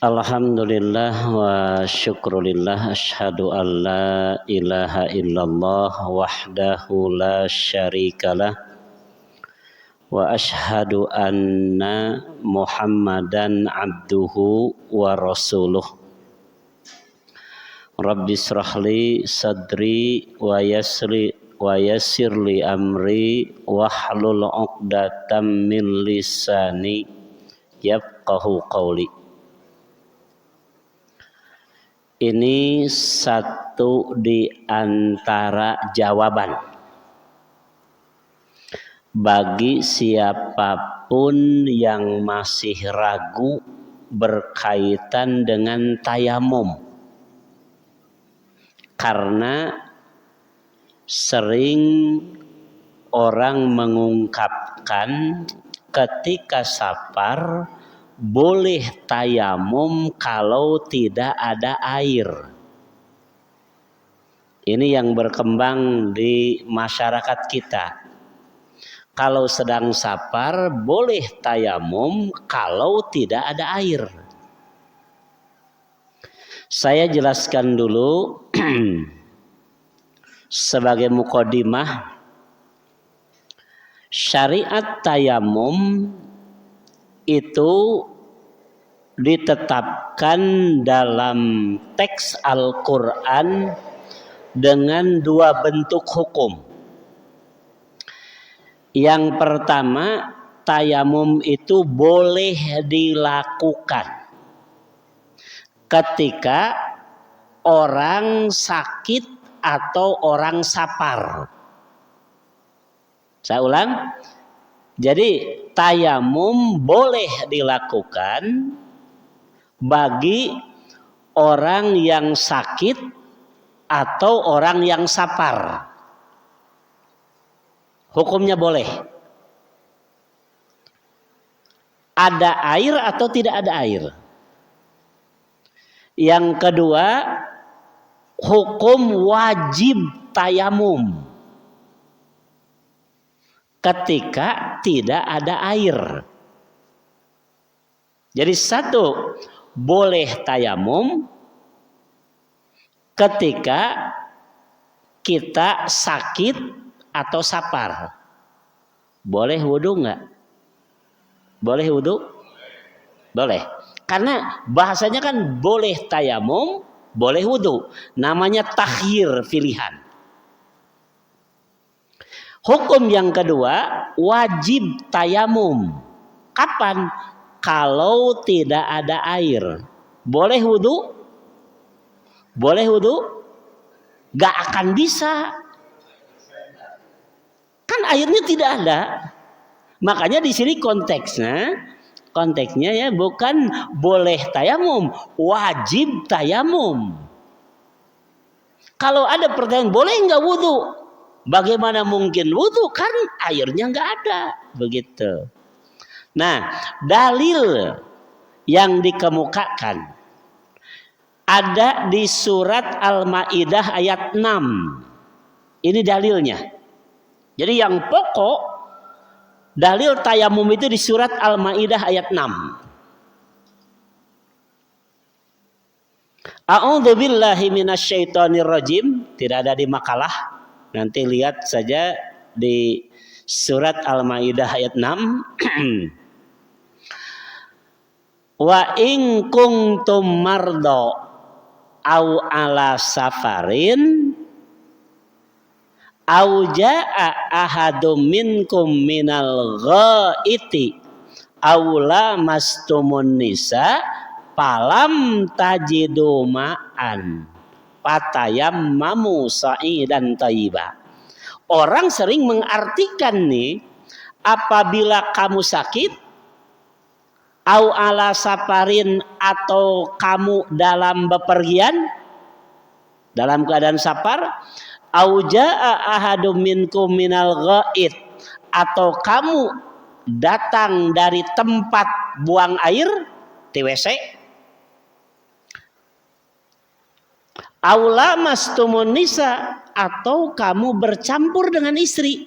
Alhamdulillah wa syukrulillah asyhadu an la ilaha illallah wahdahu la syarikalah wa asyhadu anna Muhammadan abduhu wa rasuluh. Rabbi shrahli sadri wa yassirli amri wahlul 'uqdatam min lisani yafqahu qawli. Ini satu di antara jawaban bagi siapapun yang masih ragu berkaitan dengan tayamum, karena sering orang mengungkapkan ketika safar boleh tayamum kalau tidak ada air. Ini yang berkembang di masyarakat kita. Kalau sedang safar boleh tayamum kalau tidak ada air. Saya jelaskan dulu sebagai mukadimah, syariat tayamum itu ditetapkan dalam teks Al-Quran dengan dua bentuk hukum. Yang pertama, tayamum itu boleh dilakukan ketika orang sakit atau orang safar. Saya ulang. Jadi tayamum boleh dilakukan bagi orang yang sakit atau orang yang safar. Hukumnya boleh. Ada air atau tidak ada air. Yang kedua, hukum wajib tayamum ketika tidak ada air. Jadi satu, boleh tayamum ketika kita sakit atau safar. Boleh wudu enggak? Boleh wudu? Boleh. Karena bahasanya kan boleh tayamum, boleh wudu. Namanya takhyir, pilihan. Hukum yang kedua, wajib tayamum. Kapan? Kalau tidak ada air. Boleh wudu? Boleh wudu? Gak akan bisa. Kan airnya tidak ada. Makanya di sini konteksnya ya bukan boleh tayamum, wajib tayamum. Kalau ada pertanyaan, boleh nggak wudu? Bagaimana mungkin wudu, kan airnya nggak ada, begitu. Nah, dalil yang dikemukakan ada di surat Al-Maidah ayat 6. Ini dalilnya. Jadi yang pokok dalil tayamum itu di surat Al-Maidah ayat 6. A'udzubillahi minasyaitonirrajim. Tidak ada di makalah. Nanti lihat saja di surat Al-Maidah ayat 6. Wa in kuntum mardo au ala safarin au jaa ahadum minkum minal ghaiti aw lamastumun nisa falam tajidu ma'an fatayammamu sa'idan thayyiba. Orang sering mengartikan nih, apabila kamu sakit au ala safarin, atau kamu dalam bepergian dalam keadaan safar, au jaa ahadum minkum minal ghait, atau kamu datang dari tempat buang air, TWC, aula mastumun nisa, atau kamu bercampur dengan istri,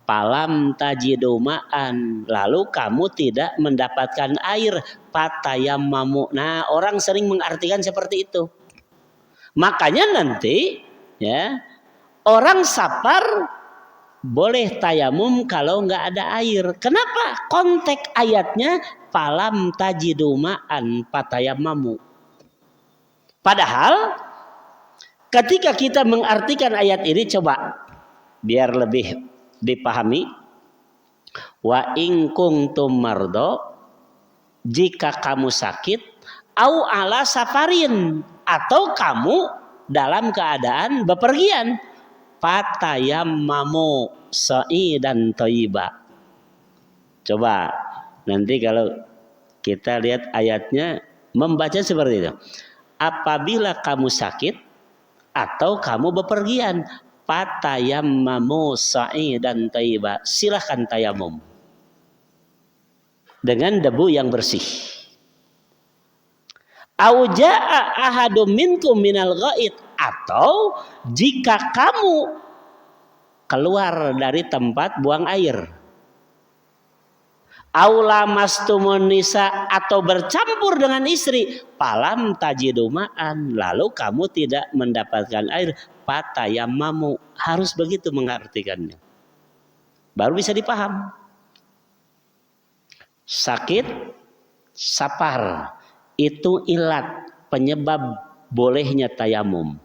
Falam tajidu ma'an, lalu kamu tidak mendapatkan air, fatayammamu. Nah, orang sering mengartikan seperti itu. Makanya nanti ya, orang safar boleh tayamum kalau nggak ada air. Kenapa? Konteks ayatnya falam tajidu ma'an fatayammamu. Padahal ketika kita mengartikan ayat ini, coba biar lebih dipahami, wa in kuntum mardo, jika kamu sakit, au ala safarin, atau kamu dalam keadaan bepergian, fatayammamu sa'idan thayyiba. Coba nanti kalau kita lihat ayatnya membaca seperti itu. Apabila kamu sakit atau kamu bepergian, fatayammamu sa'idan thayyiba, silahkan tayamum dengan debu yang bersih. Au jaa ahadum minkum minal ghaid, atau jika kamu keluar dari tempat buang air. Au lamastumun nisa, atau bercampur dengan istri, falam tajidu ma'an, lalu kamu tidak mendapatkan air, fatayammamu. Harus begitu mengartikannya, baru bisa dipaham. Sakit, safar, itu ilat penyebab bolehnya tayamum.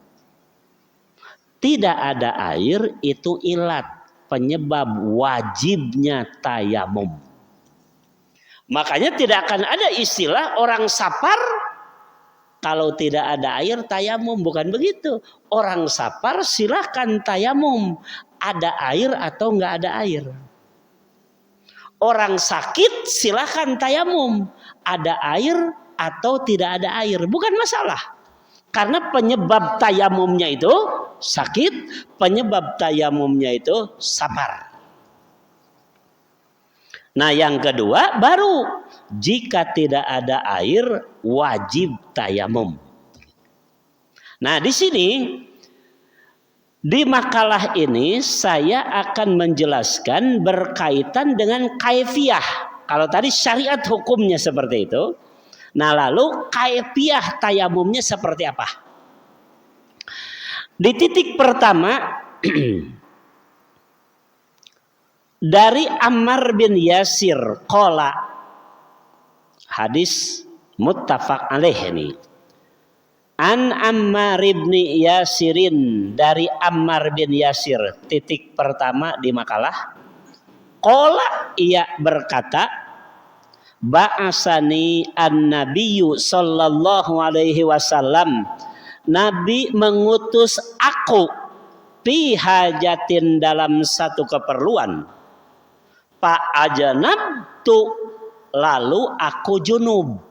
Tidak ada air, itu ilat penyebab wajibnya tayamum. Makanya tidak akan ada istilah orang safar kalau tidak ada air tayamum, bukan begitu. Orang safar silahkan tayamum, ada air atau nggak ada air. Orang sakit silahkan tayamum, ada air atau tidak ada air, bukan masalah. Karena penyebab tayamumnya itu sakit, penyebab tayamumnya itu safar. Nah, yang kedua baru jika tidak ada air wajib tayamum. Nah, di sini di makalah ini saya akan menjelaskan berkaitan dengan kaifiyah. Kalau tadi syariat hukumnya seperti itu, nah lalu kaifiyah tayamumnya seperti apa? Di titik pertama dari Ammar bin Yasir qala, hadis muttafaq alaih ini. An Ammar bin Yasirin, dari Ammar bin Yasir, titik pertama di makalah. Qala, ia berkata, ba'asani an-nabiyyu sallallahu alaihi wasallam, Nabi mengutus aku fi hajatin, dalam satu keperluan. Fa'ajanabtu, lalu aku junub.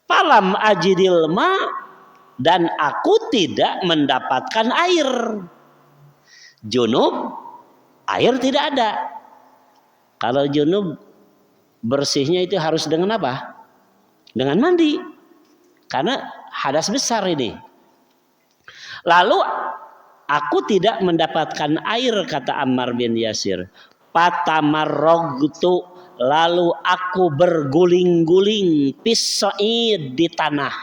Falam ajidil ma, dan aku tidak mendapatkan air. Junub, air tidak ada. Kalau junub bersihnya itu harus dengan apa? Dengan mandi. Karena hadas besar ini. Lalu aku tidak mendapatkan air, kata Ammar bin Yasir. Fatamarrogtu, lalu aku berguling-guling pisa'id, di tanah.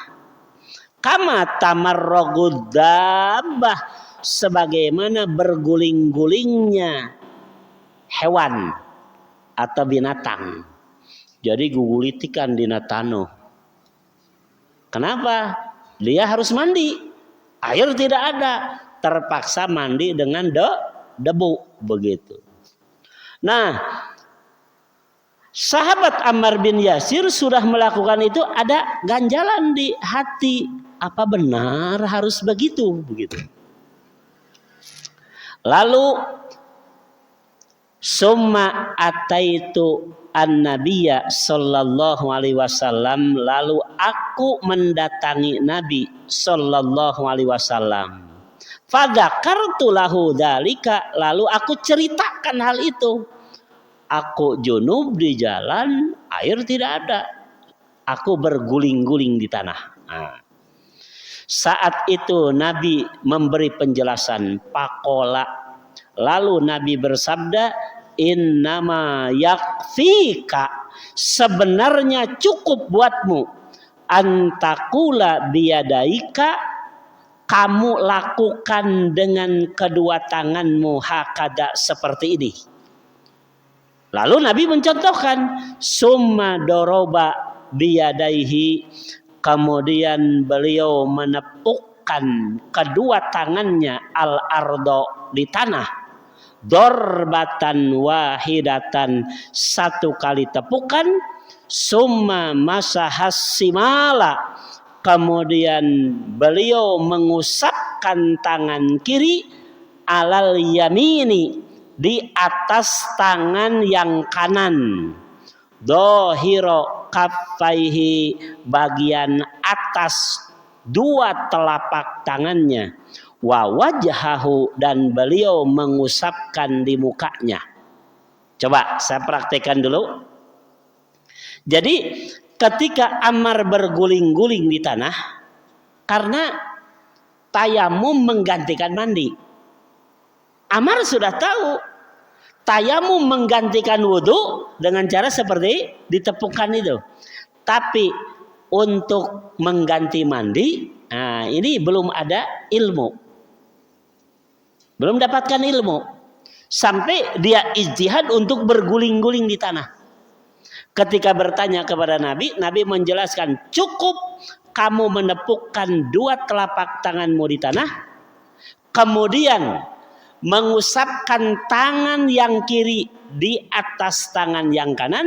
Kama tamarrogud dabbah, sebagaimana berguling-gulingnya hewan atau binatang. Jadi gugulitikan di natano. Kenapa? Dia harus mandi. Air tidak ada. Terpaksa mandi dengan debu. Begitu. Nah, sahabat Ammar bin Yasir sudah melakukan itu, ada ganjalan di hati. Apa benar harus begitu? Begitu. Lalu summa ataitu an-nabiyya sallallahu alaihi wasallam, lalu aku mendatangi Nabi sallallahu alaihi wasallam. Fadzakartu lahu dzalika, lalu aku ceritakan hal itu. Aku junub di jalan, air tidak ada. Aku berguling-guling di tanah. Nah, saat itu Nabi memberi penjelasan, pakola, Lalu Nabi bersabda, innama yakfika, sebenarnya cukup buatmu, antakula biyadaika, kamu lakukan dengan kedua tanganmu, hakada, seperti ini. Lalu Nabi mencontohkan, summa doroba biyadaihi, kemudian beliau menepukkan kedua tangannya al ardo, di tanah, dorbatan wahidatan, satu kali tepukan, summa masahas simala, kemudian beliau mengusapkan tangan kiri, alal yamini, di atas tangan yang kanan, dohiro kaffaihi, bagian atas dua telapak tangannya, wa wajhahu, dan beliau mengusapkan di mukanya. Coba saya praktekkan dulu. Jadi ketika Ammar berguling-guling di tanah, karena tayamum menggantikan mandi, Ammar sudah tahu tayamum menggantikan wudhu dengan cara seperti ditepukan itu. Tapi untuk mengganti mandi, nah ini belum ada ilmu, belum dapatkan ilmu, sampai dia ijtihad untuk berguling-guling di tanah. Ketika bertanya kepada Nabi, Nabi menjelaskan, cukup kamu menepukkan dua telapak tanganmu di tanah, kemudian mengusapkan tangan yang kiri di atas tangan yang kanan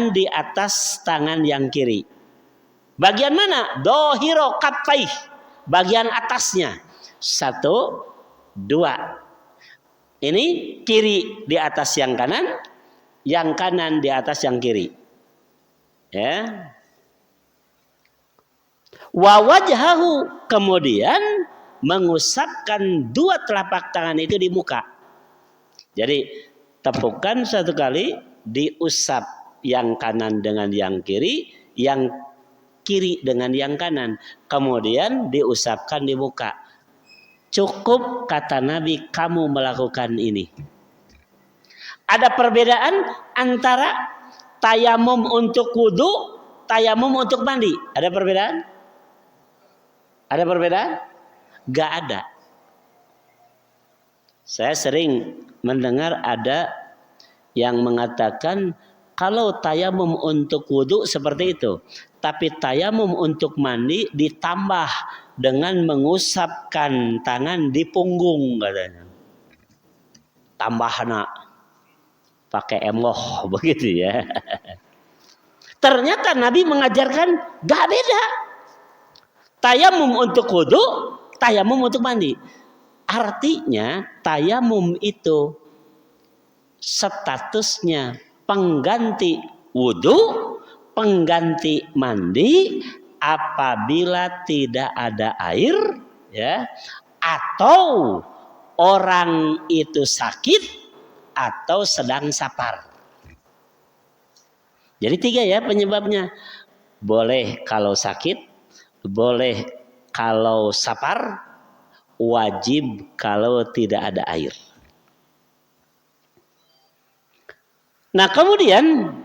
di atas tangan yang kiri. Bagian mana? Dohiro kaffai, bagian atasnya. 1, 2. Ini kiri di atas yang kanan di atas yang kiri. Ya. Wa wajhahu, kemudian mengusapkan dua telapak tangan itu di muka. Jadi tepukan satu kali, diusap yang kanan dengan yang kiri dengan yang kanan, kemudian diusapkan di muka. Cukup, kata Nabi, kamu melakukan ini. Ada perbedaan antara tayamum untuk wudu, tayamum untuk mandi. Ada perbedaan? Ada perbedaan? Gak ada. Saya sering mendengar ada yang mengatakan kalau tayamum untuk wudhu seperti itu, tapi tayamum untuk mandi ditambah dengan mengusapkan tangan di punggung, katanya. Tambahna pakai emoh begitu ya. Ternyata Nabi mengajarkan gak beda. Tayamum untuk wudhu, tayamum untuk mandi. Artinya tayamum itu statusnya pengganti wudhu, pengganti mandi apabila tidak ada air, ya, atau orang itu sakit atau sedang safar. Jadi 3 ya penyebabnya. Boleh kalau sakit, boleh kalau safar, wajib kalau tidak ada air. Nah kemudian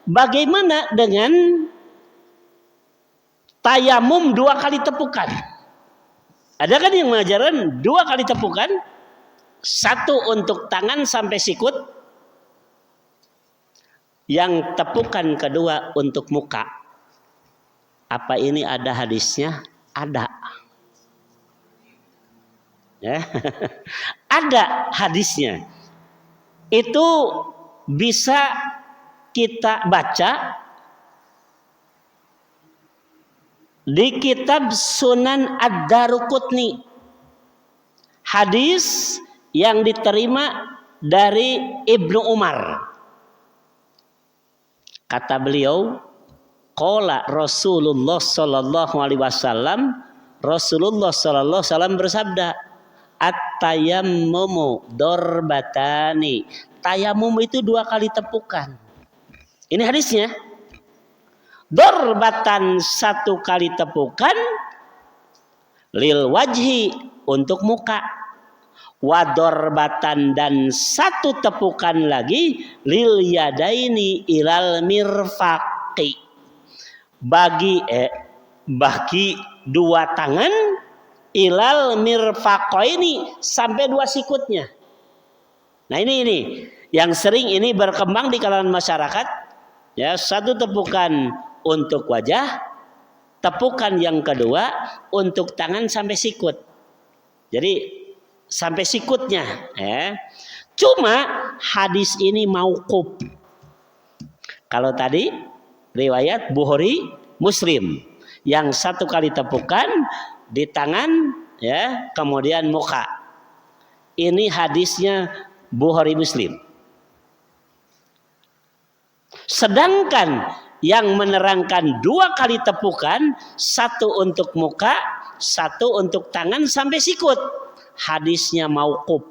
bagaimana dengan tayamum 2 kali tepukan? Ada kan yang mengajarkan 2 kali tepukan, 1 untuk tangan sampai sikut, yang tepukan kedua untuk muka. Apa ini ada hadisnya? Ada. Ya. Ada hadisnya. Itu bisa kita baca di kitab Sunan Ad-Daruqutni. Hadis yang diterima dari Ibnu Umar. Kata beliau, qala Rasulullah sallallahu alaihi wasallam, Rasulullah sallallahu alaihi wasallam bersabda, at-tayammumu dorbatani. Tayamum itu 2 kali tepukan. Ini hadisnya. Dorbatan 1 kali tepukan, lil wajhi untuk muka, Wadorbatan dan satu tepukan lagi lil yadaini ilal mirfaqi bagi dua tangan ilal mirfaqaini sampai dua sikutnya. Nah ini yang sering ini berkembang di kalangan masyarakat ya, satu tepukan untuk wajah, tepukan yang kedua untuk tangan sampai sikut. Jadi sampai sikutnya ya. Cuma hadis ini mauquf. Kalau tadi riwayat Bukhari Muslim yang satu kali tepukan di tangan ya, kemudian muka. Ini hadisnya Bukhari Muslim. Sedangkan yang menerangkan dua kali tepukan, satu untuk muka, satu untuk tangan sampai sikut, hadisnya mauquf.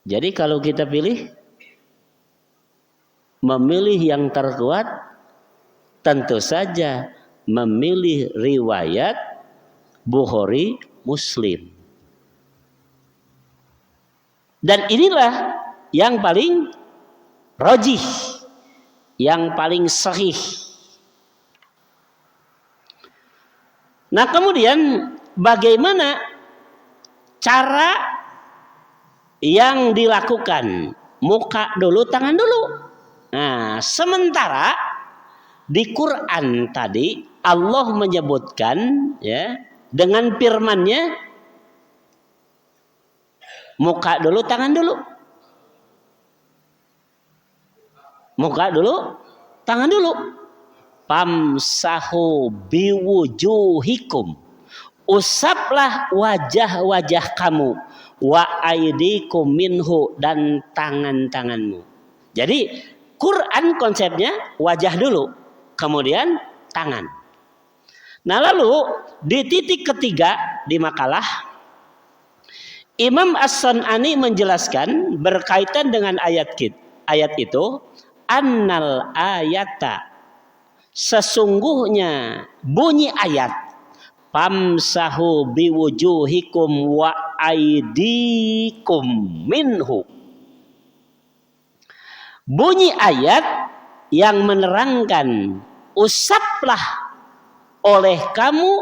Jadi kalau kita memilih yang terkuat, tentu saja memilih riwayat Bukhari Muslim. Dan inilah yang paling rajih, yang paling sahih. Nah kemudian bagaimana cara yang dilakukan? Muka dulu, tangan dulu. Nah sementara di Quran tadi Allah menyebutkan ya dengan firman-Nya muka dulu, tangan dulu. Muka dulu, tangan dulu. Pamsahu biwujuhikum, usaplah wajah-wajah kamu, wa aidikum minhu, dan tangan-tanganmu. Jadi Quran konsepnya wajah dulu, kemudian tangan. Nah lalu di titik ketiga di makalah Imam As-San'ani menjelaskan berkaitan dengan ayat itu, annal ayata, sesungguhnya bunyi ayat famsahu biwujuhikum wa aidikum minhu. Bunyi ayat yang menerangkan usaplah oleh kamu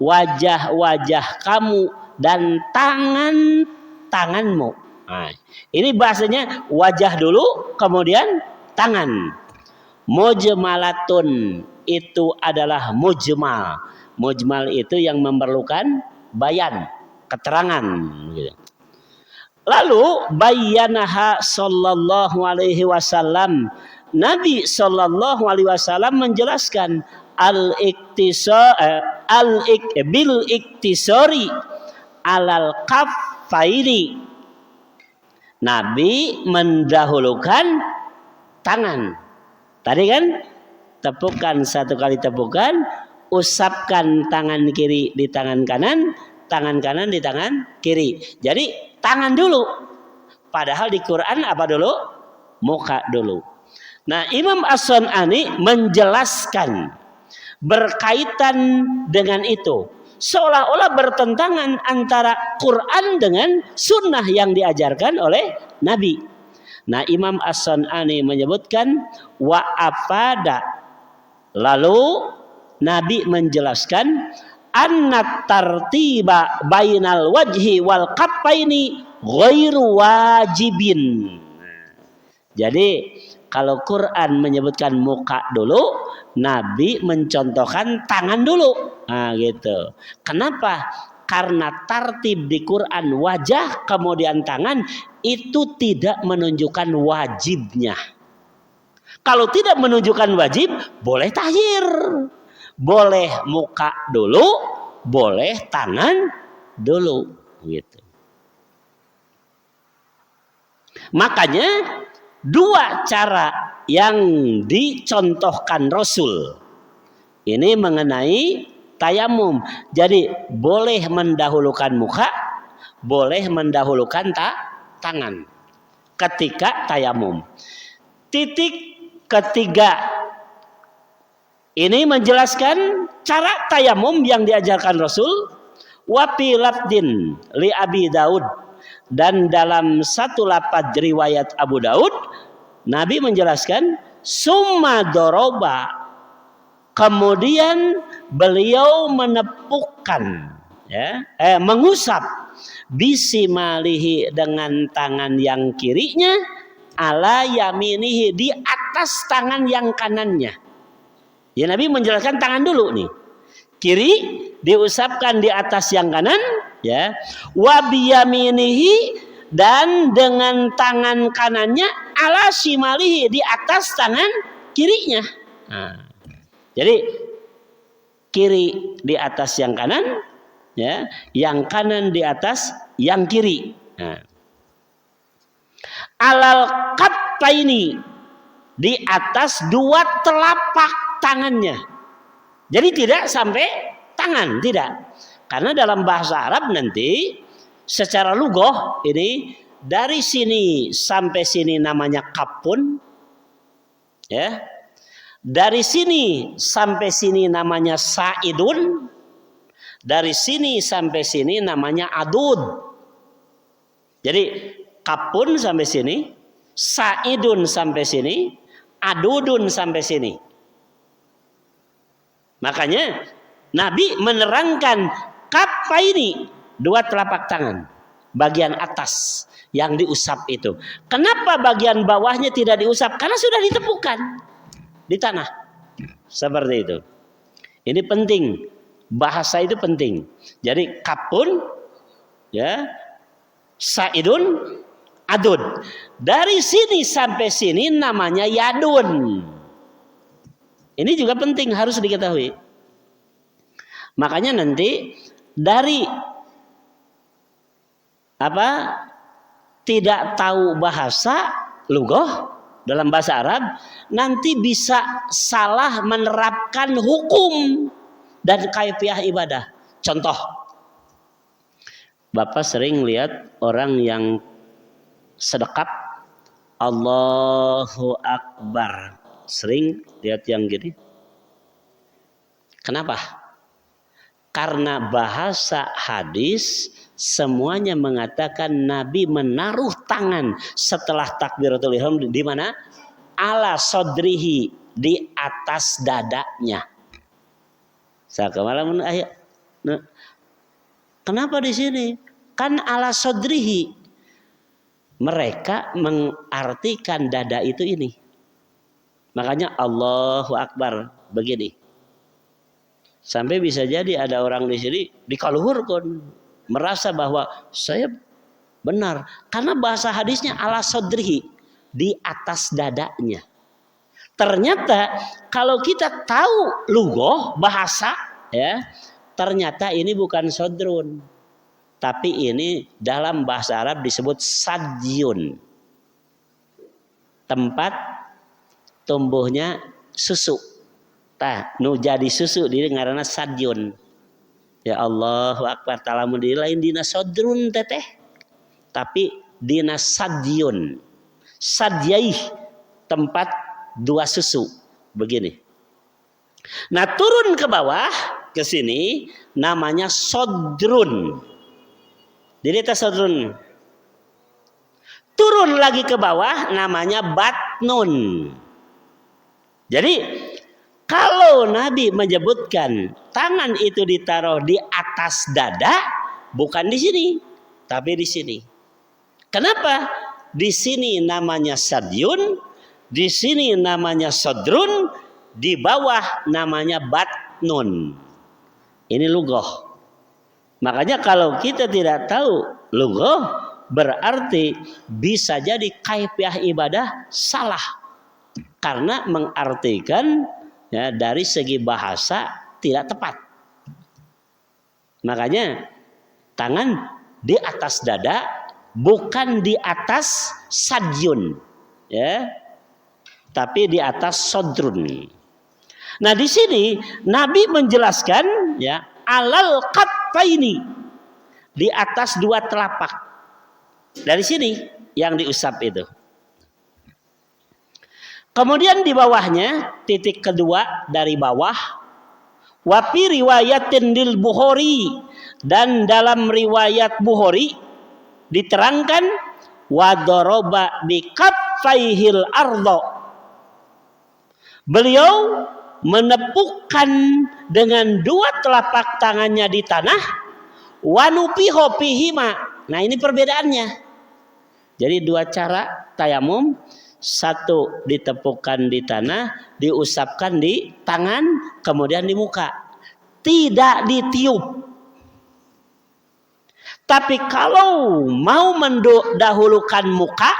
wajah-wajah kamu dan tangan-tanganmu. Nah, ini bahasanya wajah dulu kemudian tangan. Mujmalatun itu adalah mujmal. Mujmal itu yang memerlukan bayan, keterangan gitu. Lalu bayyanaha sallallahu alaihi wasallam, Nabi sallallahu alaihi wasallam menjelaskan bil iktisari alal kaffaini. Nabi mendahulukan tangan. Tadi kan tepukan, satu kali tepukan, usapkan tangan kiri di tangan kanan, tangan kanan di tangan kiri. Jadi tangan dulu. Padahal di Quran apa dulu? Muka dulu. Nah Imam As-San'ani menjelaskan berkaitan dengan itu. Seolah-olah bertentangan antara Quran dengan sunnah yang diajarkan oleh Nabi. Nah Imam As-San'ani menyebutkan wa afada, lalu Nabi menjelaskan anna tartiba bainal wajhi wal kaffaini ghairu wajibin. Jadi kalau Quran menyebutkan muka dulu, Nabi mencontohkan tangan dulu. Nah gitu. Kenapa? Karena tartib di Quran wajah kemudian tangan itu tidak menunjukkan wajibnya. Kalau tidak menunjukkan wajib, boleh tahyir. Boleh muka dulu, boleh tangan dulu gitu. Makanya dua cara yang dicontohkan Rasul ini mengenai tayamum. Jadi boleh mendahulukan muka, boleh mendahulukan tangan ketika tayamum. Titik ketiga ini menjelaskan cara tayamum yang diajarkan Rasul. Wa fi lafdin li Abi Daud, dan dalam satu lafaz riwayat Abu Daud Nabi menjelaskan summa doroba, kemudian beliau menepukkan, ya, mengusap bisimalihi dengan tangan yang kirinya, ala yaminihi di atas tangan yang kanannya. Ya, Nabi menjelaskan tangan dulu nih. Kiri diusapkan di atas yang kanan, ya. Wa biyaminihi, dan dengan tangan kanannya ala shimalihi di atas tangan kirinya. Nah, jadi kiri di atas yang kanan, ya, yang kanan di atas yang kiri. Nah. Alal kattaini, di atas dua telapak tangannya. Jadi tidak sampai tangan, tidak. Karena dalam bahasa Arab nanti secara lughah ini dari sini sampai sini namanya kapun, ya. Dari sini sampai sini namanya saidun. Dari sini sampai sini namanya adud. Jadi kapun sampai sini, saidun sampai sini, adudun sampai sini. Makanya Nabi menerangkan kapa ini dua telapak tangan, bagian atas yang diusap itu. Kenapa bagian bawahnya tidak diusap? Karena sudah ditepukan di tanah. Seperti itu. Ini penting. Bahasa itu penting. Jadi kapun, ya, saidun, adud. Dari sini sampai sini namanya yadun. Ini juga penting, harus diketahui. Makanya nanti dari tidak tahu bahasa lughah dalam bahasa Arab, nanti bisa salah menerapkan hukum dan kaifiah ibadah. Contoh, Bapak sering lihat orang yang sedekap Allahu Akbar. Sering lihat yang gini. Kenapa? Karena bahasa hadis semuanya mengatakan Nabi menaruh tangan setelah takbiratul ihram di mana? Ala sodrihi, di atas dadanya. Sakamalam ayat. Nah, kenapa di sini? Kan ala sodrihi. Mereka mengartikan dada itu ini. Makanya Allahu Akbar begini. Sampai bisa jadi ada orang di sini dikaluhurkan, merasa bahwa saya benar. Karena bahasa hadisnya ala sodrihi, di atas dadanya. Ternyata kalau kita tahu lughah bahasa, ya, ternyata ini bukan sodrun, tapi ini dalam bahasa Arab disebut sadyun, tempat tumbuhnya susu. Tah, nu jadi susu di ngaranna sadyun. Ya Allahu Akbar, talamun di lain dina sodrun teteh. Tapi dina sadyun. Sadyaih, tempat dua susu. Begini. Nah, turun ke bawah ke sini namanya sodrun. Jadi itu sodrun. Turun lagi ke bawah namanya batnun. Jadi kalau Nabi menyebutkan tangan itu ditaruh di atas dada, bukan di sini, tapi di sini. Kenapa? Di sini namanya sadyun, di sini namanya sodrun, di bawah namanya batnun. Ini lughah. Makanya kalau kita tidak tahu lughah, berarti bisa jadi kaifiah ibadah salah. Karena mengartikan, ya, dari segi bahasa tidak tepat. Makanya tangan di atas dada, bukan di atas sadyun, ya, tapi di atas sodrun. Nah, di sini Nabi menjelaskan, ya, alal kattaini, di atas dua telapak. Dari sini yang diusap itu. Kemudian di bawahnya, titik kedua dari bawah, wa fi riwayatin lil Bukhari, Dan dalam riwayat Bukhari diterangkan wadoroba bikafaihil ardo. Beliau menepukkan dengan dua telapak tangannya di tanah, wanupiho pihima. Nah ini perbedaannya. Jadi dua cara tayamum, satu ditepukkan di tanah, diusapkan di tangan, kemudian di muka. Tidak ditiup. Tapi kalau mau mendahulukan muka,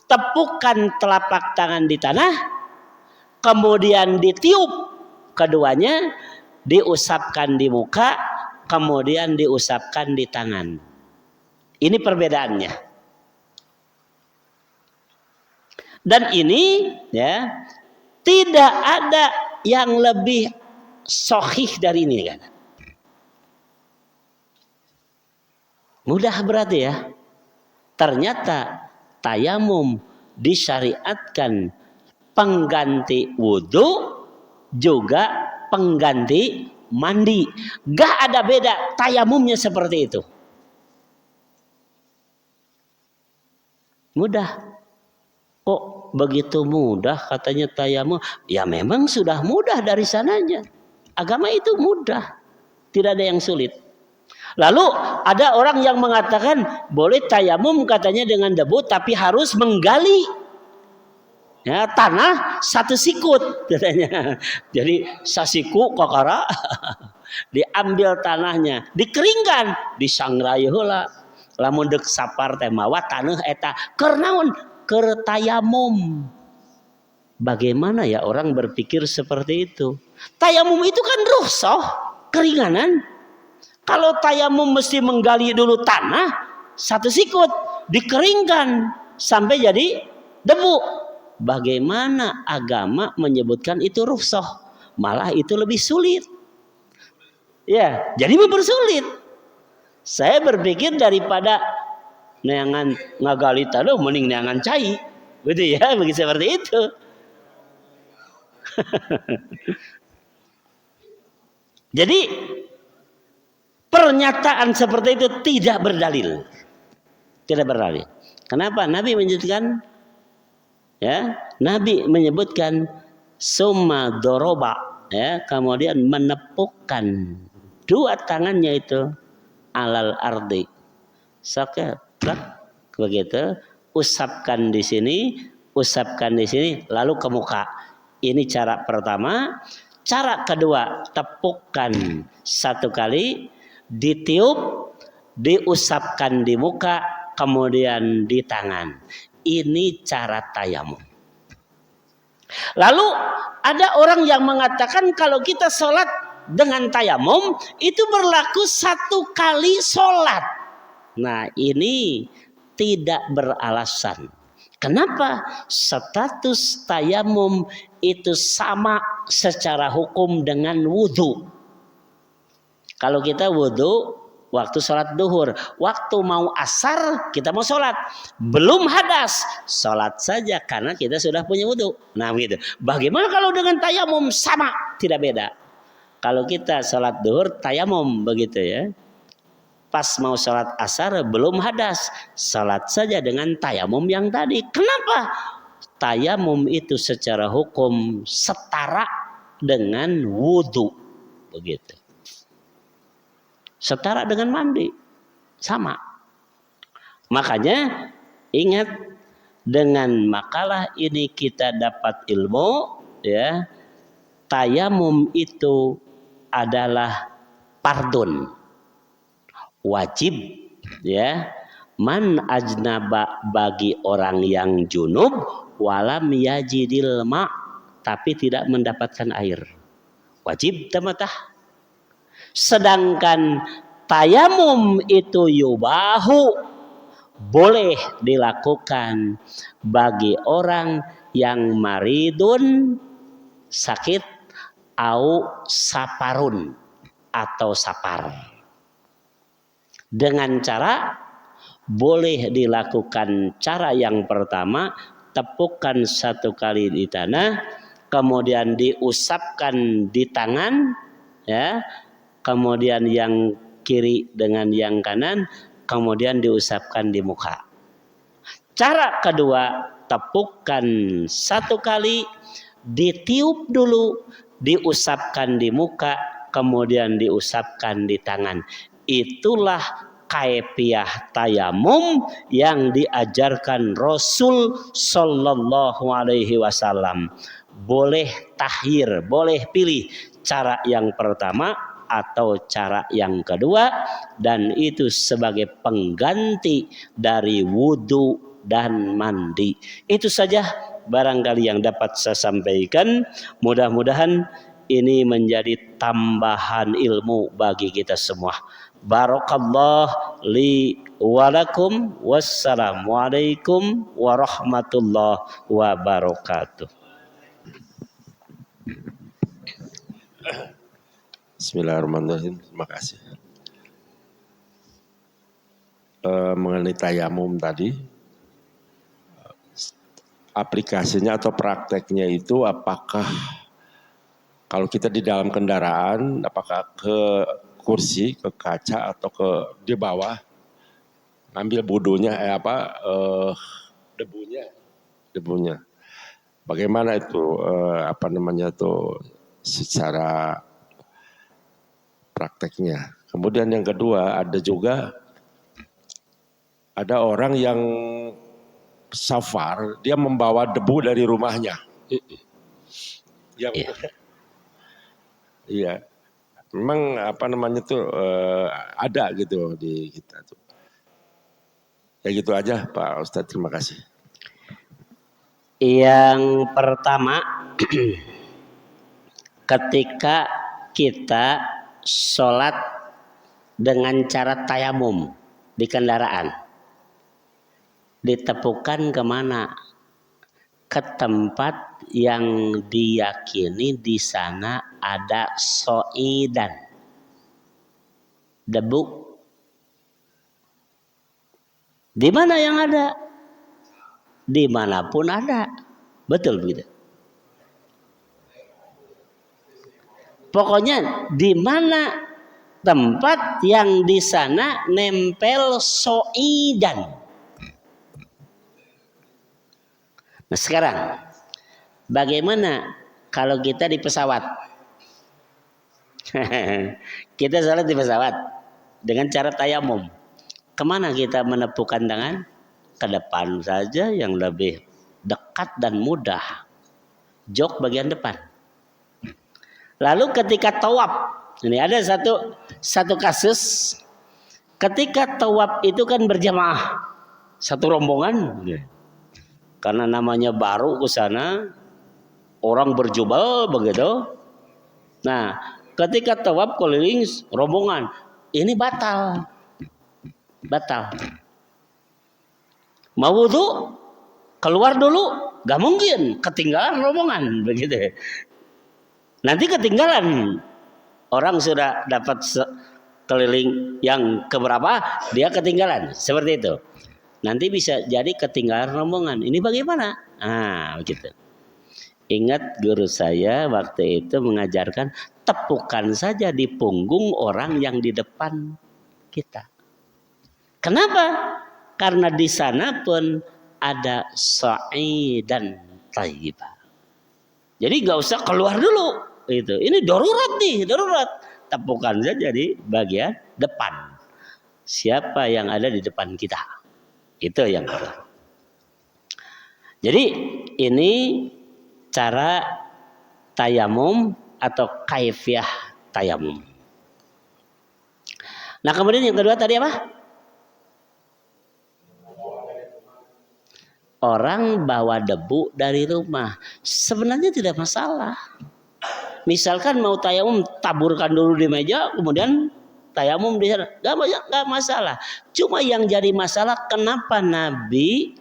tepukkan telapak tangan di tanah, kemudian ditiup keduanya, diusapkan di muka, kemudian diusapkan di tangan. Ini perbedaannya. Dan ini ya tidak ada yang lebih sahih dari ini kan. Mudah berarti ya. Ternyata tayamum disyariatkan pengganti wudhu juga pengganti mandi. Gak ada beda tayamumnya seperti itu. Mudah. Kok begitu mudah katanya tayamum? Ya memang sudah mudah dari sananya. Agama itu mudah. Tidak ada yang sulit. Lalu ada orang yang mengatakan boleh tayamum katanya dengan debu tapi harus menggali ya, tanah satu sikut katanya. Jadi sasiku kokara diambil tanahnya, dikeringkan, disangrai heula. Lamun dek sapar teh mawa tanah eta keur naon? Keur tayamum. Bagaimana ya orang berpikir seperti itu? Tayamum itu kan rukhsah, keringanan. Kalau tayamum mesti menggali dulu tanah satu sikut, dikeringkan sampai jadi debu. Bagaimana agama menyebutkan itu rukhsah? Malah itu lebih sulit. Ya, jadi mempersulit. Saya berpikir daripada neangan ngagali tanah mending neangan cai. Begitu ya, begitu seperti itu. Jadi pernyataan seperti itu tidak berdalil. Tidak berdalil. Kenapa? Nabi menyebutkan ya, Nabi menyebutkan summa doroba ya, kemudian menepukkan dua tangannya itu alal ardi. Sakit begitu, usapkan di sini, usapkan di sini, lalu ke muka. Ini cara pertama. Cara kedua, tepukkan satu kali, ditiup, diusapkan di muka, kemudian di tangan. Ini cara tayamum. Lalu ada orang yang mengatakan kalau kita sholat dengan tayamum itu berlaku satu kali sholat. Nah ini tidak beralasan. Kenapa? Status tayamum itu sama secara hukum dengan wudhu. Kalau kita wudhu waktu sholat duhur, waktu mau asar kita mau sholat, belum hadas, sholat saja karena kita sudah punya wudhu. Nah gitu. Bagaimana kalau dengan tayamum? Sama, tidak beda. Kalau kita sholat duhur tayamum begitu ya. Pas mau sholat asar belum hadas, sholat saja dengan tayamum yang tadi. Kenapa? Tayamum itu secara hukum setara dengan wudhu, begitu. Setara dengan mandi, sama. Makanya ingat, dengan makalah ini kita dapat ilmu, ya. Tayamum itu adalah fardun, wajib, ya. Man ajnaba, bagi orang yang junub, walam yajidil ma, tapi tidak mendapatkan air, wajib tamatah. Sedangkan tayamum itu yubahu, boleh dilakukan bagi orang yang maridun, sakit, au saparun, atau sapar. Dengan cara boleh dilakukan cara yang pertama, tepukkan satu kali di tanah, kemudian diusapkan di tangan, ya. Kemudian yang kiri dengan yang kanan, kemudian diusapkan di muka. Cara kedua, tepukkan 1 kali, ditiup dulu, diusapkan di muka, kemudian diusapkan di tangan. Itulah kaifiah tayamum yang diajarkan Rasul Sallallahu Alaihi Wasallam. Boleh tahyir, boleh pilih cara yang pertama atau cara yang kedua, dan itu sebagai pengganti dari wudhu dan mandi. Itu saja barangkali yang dapat saya sampaikan. Mudah-mudahan ini menjadi tambahan ilmu bagi kita semua. Barakallah li walakum. Wassalamualaikum warahmatullahi wabarakatuh. Bismillahirrahmanirrahim. Terima kasih. Mengenai tayamum tadi, aplikasinya atau prakteknya itu apakah kalau kita di dalam kendaraan, apakah ke kursi, ke kaca atau ke di bawah ngambil budunya debunya. Bagaimana itu secara prakteknya. Kemudian yang kedua, ada orang yang safar, dia membawa debu dari rumahnya. Iya. Memang ada gitu di kita tuh. Ya gitu aja Pak Ustadz, terima kasih. Yang pertama, ketika kita sholat dengan cara tayamum di kendaraan, ditepukan kemana? Ke tempat yang diyakini di sana ada soidan, debu. Di mana yang ada? Dimanapun ada, betul begitu. Pokoknya di mana tempat yang di sana nempel soidan. Nah sekarang, bagaimana kalau kita di pesawat? Kita salat di pesawat dengan cara tayamum. Kemana kita menepukan tangan? Ke depan saja yang lebih dekat dan mudah. Jok bagian depan. Lalu ketika tawaf, ini ada satu kasus. Ketika tawaf itu kan berjamaah, satu rombongan. Karena namanya baru ke sana, orang berjubel begitu. Nah, ketika tawaf keliling rombongan, ini batal. Mau wudu, keluar dulu, gak mungkin, ketinggalan rombongan begitu. Nanti ketinggalan, orang sudah dapat keliling yang keberapa, dia ketinggalan, seperti itu. Nanti bisa jadi ketinggalan rombongan. Ini bagaimana? Begitu. Ingat guru saya waktu itu mengajarkan, tepukan saja di punggung orang yang di depan kita. Kenapa? Karena di sana pun ada sa'idan thayyibah. Jadi nggak usah keluar dulu. Ini darurat nih, darurat. Tepukan saja di bagian depan. Siapa yang ada di depan kita? Itu yang pertama. Jadi ini cara tayamum atau kaifiah tayamum. Nah kemudian yang kedua tadi apa? Orang bawa debu dari rumah. Sebenarnya tidak masalah. Misalkan mau tayamum, taburkan dulu di meja, kemudian tayamum di sana. Gak masalah. Cuma yang jadi masalah kenapa Nabi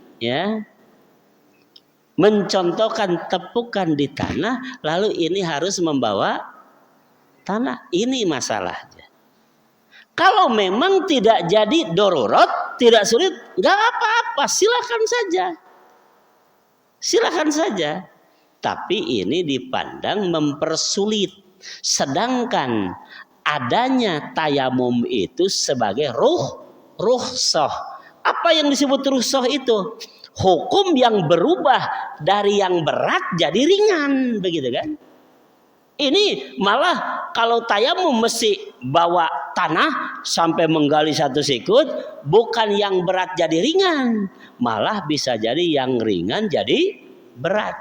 mencontohkan tepukan di tanah, lalu ini harus membawa tanah. Ini masalahnya. Kalau memang tidak jadi darurat, tidak sulit, gak apa-apa, silakan saja. Tapi ini dipandang mempersulit. Sedangkan adanya tayamum itu sebagai rukhsah. Apa yang disebut rukhsah itu? Hukum yang berubah dari yang berat jadi ringan, begitu kan? Ini malah kalau tayamum mesti bawa tanah sampai menggali 1 sikut, bukan yang berat jadi ringan, malah bisa jadi yang ringan jadi berat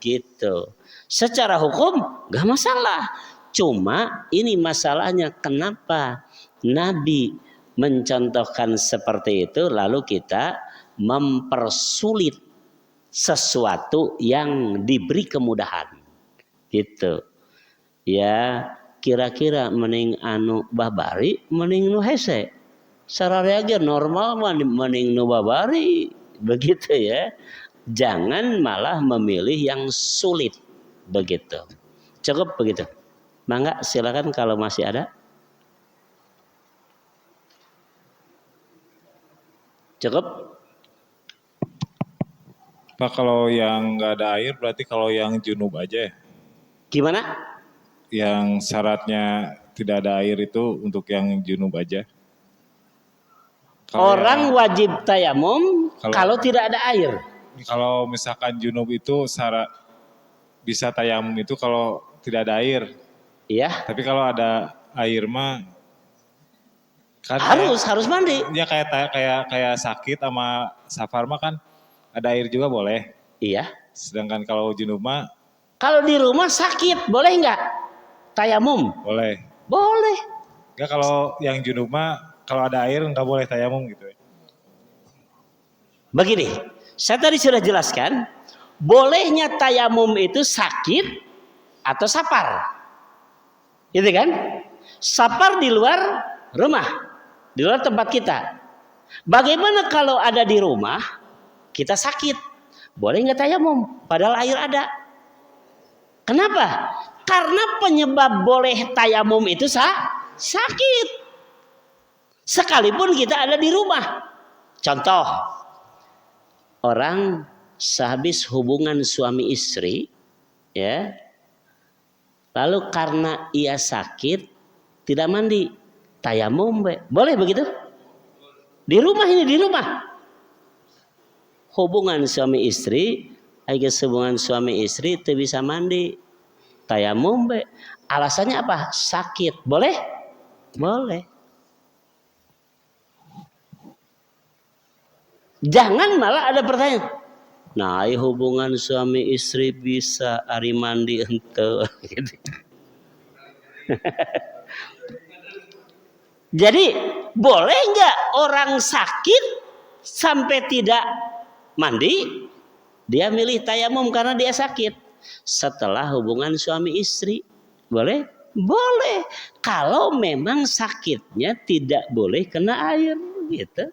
gitu. Secara hukum gak masalah. Cuma ini masalahnya kenapa Nabi mencontohkan seperti itu lalu kita mempersulit sesuatu yang diberi kemudahan gitu. Ya kira-kira mending anu babari mending nu hese. Sararea ge normal mending nu babari begitu ya. Jangan malah memilih yang sulit begitu. Cukup begitu. Mangga silakan kalau masih ada. Cukup. Pak, kalau yang nggak ada air berarti kalau yang junub aja ya? Gimana? Yang syaratnya tidak ada air itu untuk yang junub aja? Orang wajib tayamum kalau tidak ada air. Kalau misalkan junub itu syarat bisa tayamum itu kalau tidak ada air. Iya. Tapi kalau ada air mah kan harus mandi. Ya kayak sakit sama safar mah kan ada air juga boleh. Iya. Sedangkan kalau junub mah kalau di rumah sakit boleh nggak tayamum? Boleh. Boleh. Enggak, kalau yang junub mah kalau ada air nggak boleh tayamum gitu ya. Begini, saya tadi sudah jelaskan, bolehnya tayamum itu sakit atau safar. Gitu kan? Safar di luar rumah, di luar tempat kita. Bagaimana kalau ada di rumah, kita sakit? Boleh nggak tayamum? Padahal air ada. Kenapa? Karena penyebab boleh tayamum itu sakit. Sekalipun kita ada di rumah. Contoh, orang sehabis hubungan suami istri, ya, lalu karena ia sakit tidak mandi, tayamum, boleh begitu? Di rumah ini di rumah. Hubungan suami istri, hubungan suami istri tidak bisa mandi. Tayamum, alasannya apa? Sakit. Boleh? Boleh. Jangan malah ada pertanyaan. Nah, hubungan suami istri bisa ari mandi ente. Jadi boleh nggak orang sakit sampai tidak mandi? Dia milih tayamum karena dia sakit. Setelah hubungan suami istri, boleh? Boleh. Kalau memang sakitnya tidak boleh kena air, gitu.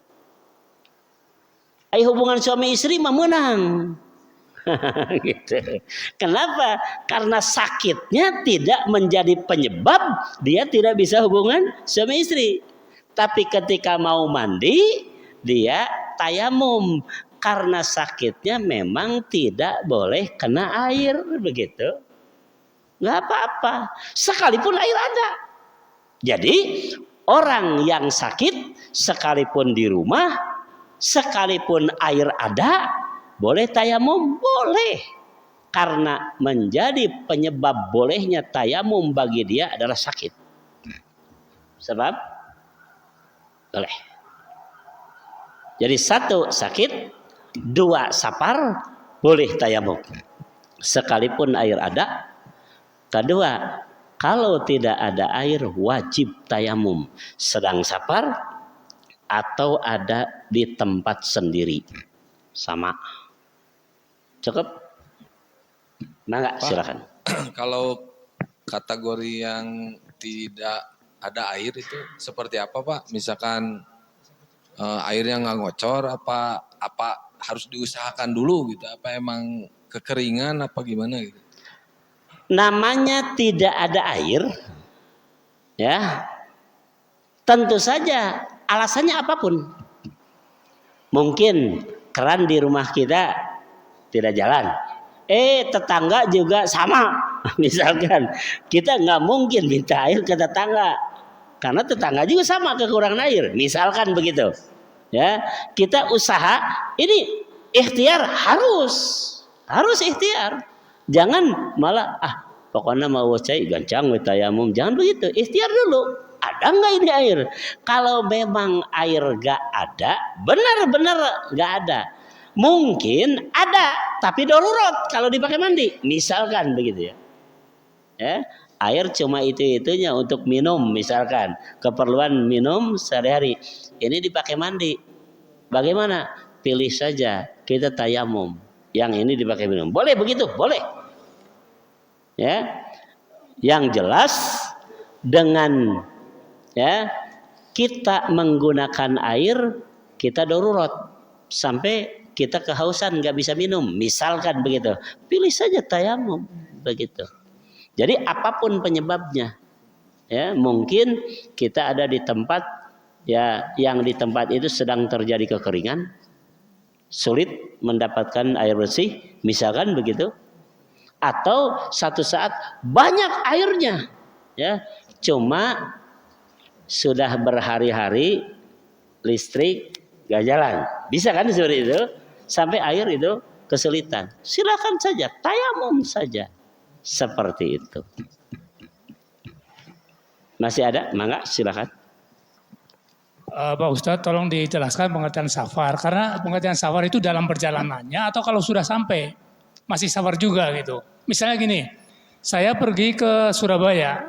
Hubungan suami istri mah menang. Gitu. Kenapa? Karena sakitnya tidak menjadi penyebab dia tidak bisa hubungan suami istri. Tapi ketika mau mandi, dia tayamum. Karena sakitnya memang tidak boleh kena air, begitu. Nggak apa-apa, sekalipun air ada. Jadi orang yang sakit sekalipun di rumah, sekalipun air ada, boleh tayamum? Boleh. Karena menjadi penyebab bolehnya tayamum bagi dia adalah sakit. Sebab boleh. Jadi 1 sakit, 2 safar, boleh tayamum sekalipun air ada. Kedua, kalau tidak ada air wajib tayamum sedang safar atau ada di tempat sendiri. Sama. Cukup? Mangga, silakan. Kalau kategori yang tidak ada air itu seperti apa, Pak? Misalkan airnya nggak ngocor, apa harus diusahakan dulu gitu? Apa emang kekeringan apa gimana gitu? Namanya tidak ada air, ya. Tentu saja alasannya apapun. Mungkin keran di rumah kita tidak jalan. Tetangga juga sama. Misalkan kita nggak mungkin minta air ke tetangga. karena tetangga juga sama kekurangan air. Misalkan begitu. Ya, kita usaha ini ikhtiar harus ikhtiar. Jangan malah pokoknya mau cai gancang we tayamum. Jangan begitu. Ikhtiar dulu. Ada nggak ini air? Kalau memang air gak ada, benar-benar gak ada. Mungkin ada, tapi darurat kalau dipakai mandi. Misalkan begitu ya. Air cuma itu-itunya untuk minum misalkan. Keperluan minum sehari-hari. Ini dipakai mandi. Bagaimana? Pilih saja. Kita tayamum. Yang ini dipakai minum. Boleh begitu? Boleh. Ya. Yang jelas dengan kita menggunakan air, kita darurat sampai kita kehausan nggak bisa minum, misalkan begitu, pilih saja tayamum begitu. Jadi apapun penyebabnya, ya mungkin kita ada di tempat yang di tempat itu sedang terjadi kekeringan, sulit mendapatkan air bersih, misalkan begitu, atau satu saat banyak airnya, ya cuma sudah berhari-hari listrik gak jalan, bisa kan seperti itu, sampai air itu kesulitan, silakan saja tayamum saja seperti itu. Masih ada? Mangga silakan. Pak Ustadz, tolong dijelaskan pengertian safar, karena pengertian safar itu dalam perjalanannya atau kalau sudah sampai masih safar juga gitu. Misalnya gini, saya pergi ke Surabaya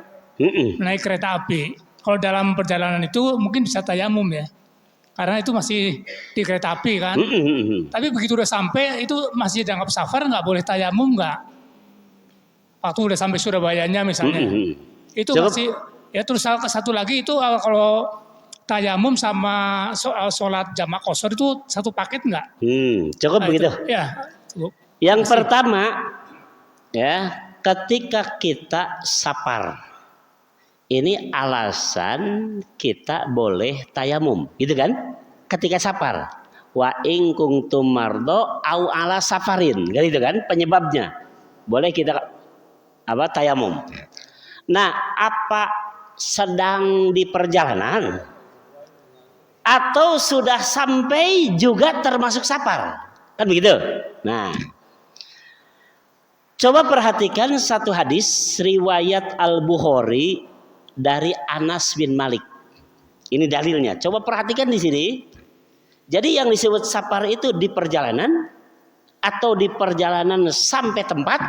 naik kereta api. Kalau dalam perjalanan itu mungkin bisa tayamum ya. Karena itu masih di kereta api kan. Tapi begitu udah sampai itu masih dianggap safar, nggak boleh tayamum nggak? Waktu udah sampai Surabayanya misalnya. Itu masih, ya terus satu lagi itu kalau tayamum sama sholat jamak qashar itu satu paket nggak? Cukup begitu. Ya. Yang pertama ya, ketika kita safar. Ini alasan kita boleh tayamum, gitu kan? Ketika safar, wa in kuntum mardo au ala safarin, gitu kan? Penyebabnya boleh kita tayamum. Nah, apa sedang di perjalanan atau sudah sampai juga termasuk safar, kan begitu? Nah, coba perhatikan satu hadis riwayat Al-Bukhari dari Anas bin Malik. Ini dalilnya. Coba perhatikan di sini. Jadi yang disebut safar itu di perjalanan atau di perjalanan sampai tempat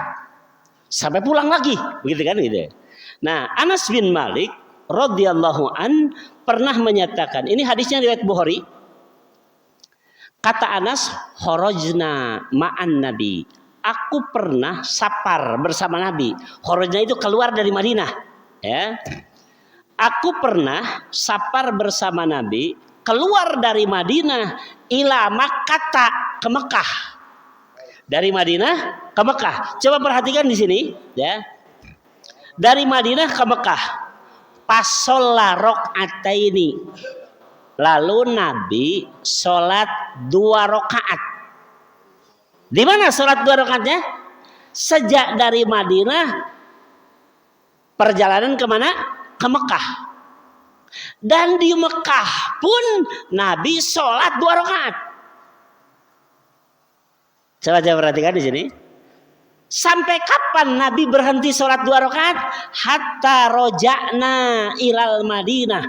sampai pulang lagi, begitu kan gitu. Nah, Anas bin Malik radhiyallahu an pernah menyatakan, ini hadisnya riwayat Bukhari. Kata Anas, "Kharajna ma'an Nabi." Aku pernah safar bersama Nabi. Kharajna itu keluar dari Madinah, ya. Aku pernah safar bersama Nabi keluar dari Madinah ila Makkah, ke Mekah. Dari Madinah ke Mekah. Coba perhatikan di sini, ya. Dari Madinah ke Mekah. Pasolla rakaataini. Lalu Nabi sholat 2 rakaat. Di mana sholat 2 rakaatnya? Sejak dari Madinah perjalanan kemana? Ke Mekah. Dan di Mekah pun Nabi sholat 2 rakaat. Coba perhatikan di sini. Sampai kapan Nabi berhenti sholat 2 rakaat? Hatta roja'na ilal Madinah.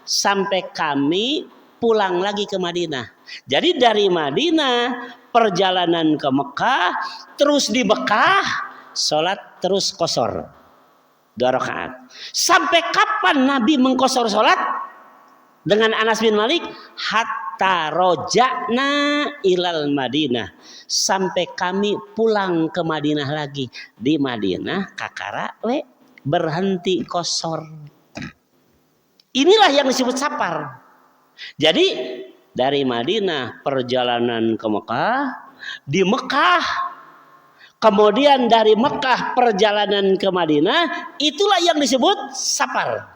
Sampai kami pulang lagi ke Madinah. Jadi dari Madinah perjalanan ke Mekah, terus di Mekah sholat terus qashar 2 rakaat. Sampai kapan Nabi mengqashar sholat? Dengan Anas bin Malik, hatta roja'na ilal Madinah. Sampai kami pulang ke Madinah lagi. Di Madinah kakara berhenti qashar. Inilah yang disebut safar. Jadi dari Madinah perjalanan ke Mekah, di Mekah, kemudian dari Mekah perjalanan ke Madinah, itulah yang disebut safar.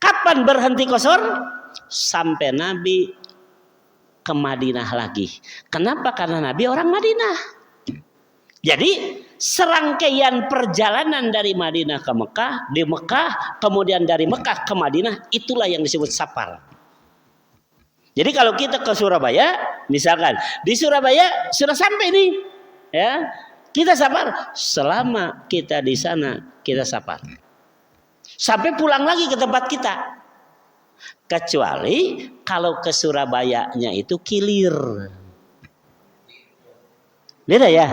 Kapan berhenti qashar? Sampai Nabi ke Madinah lagi. Kenapa? Karena Nabi orang Madinah. Jadi serangkaian perjalanan dari Madinah ke Mekah, di Mekah, kemudian dari Mekah ke Madinah, itulah yang disebut safar. Jadi kalau kita ke Surabaya, misalkan di Surabaya sudah sampai nih, ya kita safar. Selama kita di sana kita safar, sampai pulang lagi ke tempat kita. Kecuali kalau ke Surabayanya itu kilir, beda ya.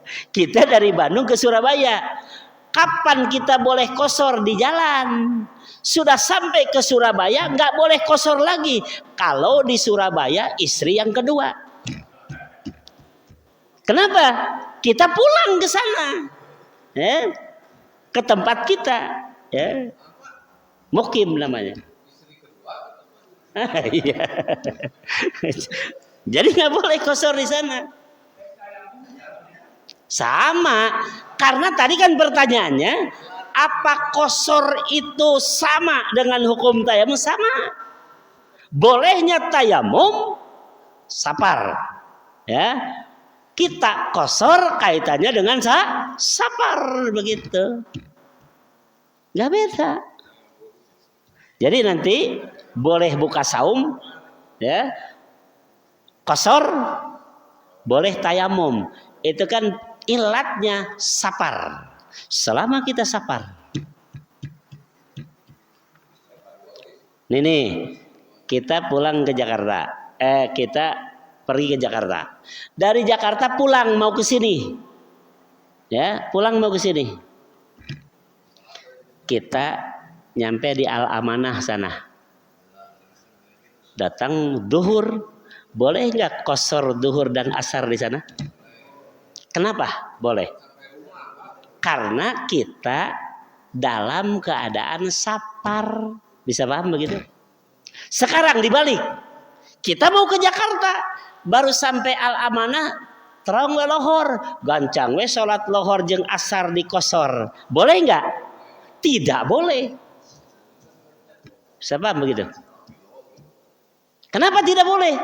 Kita dari Bandung ke Surabaya, kapan kita boleh kosor di jalan? Sudah sampai ke Surabaya nggak boleh kosor lagi. Kalau di Surabaya istri yang kedua. Kenapa? Kita pulang ke sana, ke tempat kita, mukim namanya. Iya. Jadi nggak boleh kosor di sana. Sama, karena tadi kan pertanyaannya, apa kosor itu sama dengan hukum tayamum? Sama. Bolehnya tayamum safar, ya. Kita kosor kaitannya dengan safar, begitu. Gak beda. Jadi nanti boleh buka saum, ya. Kosor, boleh tayamum. Itu kan ilatnya safar. Selama kita safar. Nih, kita pulang ke Jakarta. Kita pergi ke Jakarta. Dari Jakarta pulang mau ke sini. Ya, pulang mau ke sini. Kita nyampe di Al Amanah sana. Datang duhur, boleh nggak kosor duhur dan asar di sana? Kenapa? Boleh. Karena kita dalam keadaan safar. Bisa paham begitu? Sekarang dibalik. Kita mau ke Jakarta. Baru sampai Al Amanah. Terang we lohor. Gancang we sholat lohor jeung asar di kosor. Boleh nggak? Tidak boleh. Bisa paham begitu? Kenapa tidak boleh?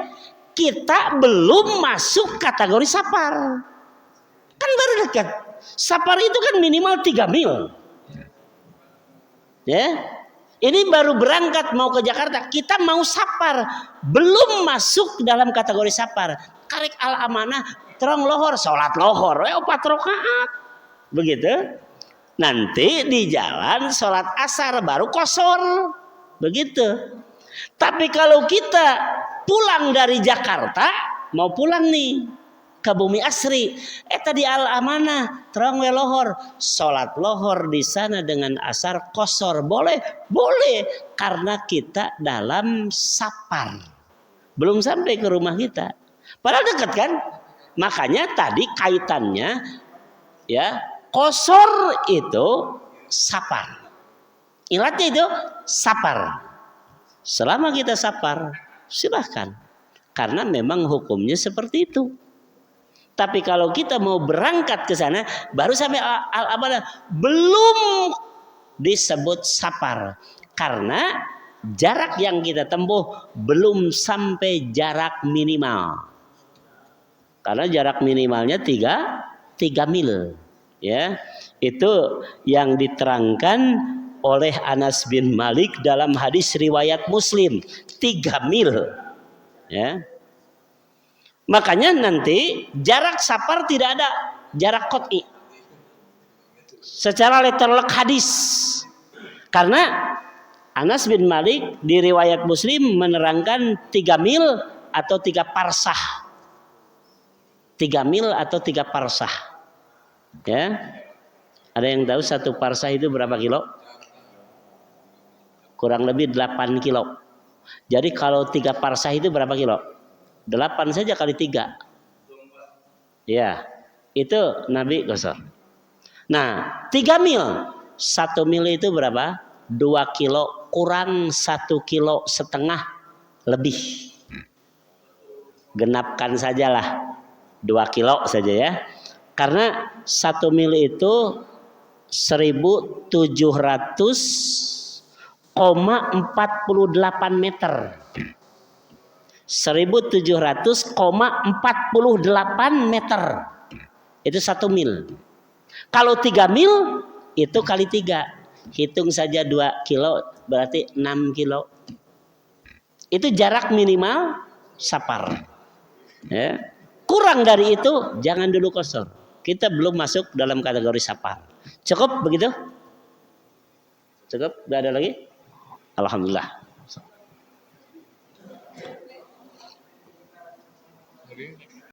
Kita belum masuk kategori safar. Kan baru dekat. Safar itu kan minimal 3 mil. Ya. Ini baru berangkat mau ke Jakarta. Kita mau safar. Belum masuk dalam kategori safar. Karek Al Amanah. Terang lohor. Sholat lohor. 4 rakaat. Begitu. Nanti di jalan sholat asar. Baru kosor. Begitu. Tapi kalau kita pulang dari Jakarta. Mau pulang nih. Ke Bumi Asri, tadi Al Amanah, terang we lohor, sholat lohor di sana dengan asar kosor, boleh, karena kita dalam safar, belum sampai ke rumah kita, padahal dekat kan, makanya tadi kaitannya, ya kosor itu safar, ilatnya itu safar, selama kita safar, silahkan, karena memang hukumnya seperti itu. Tapi kalau kita mau berangkat ke sana, baru sampai Al Amanah, belum disebut safar. Karena jarak yang kita tempuh belum sampai jarak minimal. Karena jarak minimalnya 3 mil. Ya, itu yang diterangkan oleh Anas bin Malik dalam hadis riwayat Muslim, 3 mil. Ya. Makanya nanti jarak safar tidak ada jarak qot'i secara letterlek hadis. Karena Anas bin Malik di riwayat Muslim menerangkan 3 mil atau 3 parsah. 3 mil atau 3 parsah. Ya. Ada yang tahu 1 parsah itu berapa kilo? Kurang lebih 8 kilo. Jadi kalau 3 parsah itu berapa kilo? 8 saja kali 3. Ya, itu Nabi kosor. Nah, 3 mil. 1 mil itu berapa? 2 kilo kurang 1,5 kilo lebih. Genapkan sajalah 2 kilo saja ya. Karena 1 mil itu 1700,48 meter. 1700,48 meter. itu 1 mil. Kalau 3 mil itu kali 3. Hitung saja 2 kilo berarti 6 kilo. Itu jarak minimal safar. Ya. Kurang dari itu jangan dulu qasar. Kita belum masuk dalam kategori safar. Cukup begitu? Cukup? Tidak ada lagi? Alhamdulillah.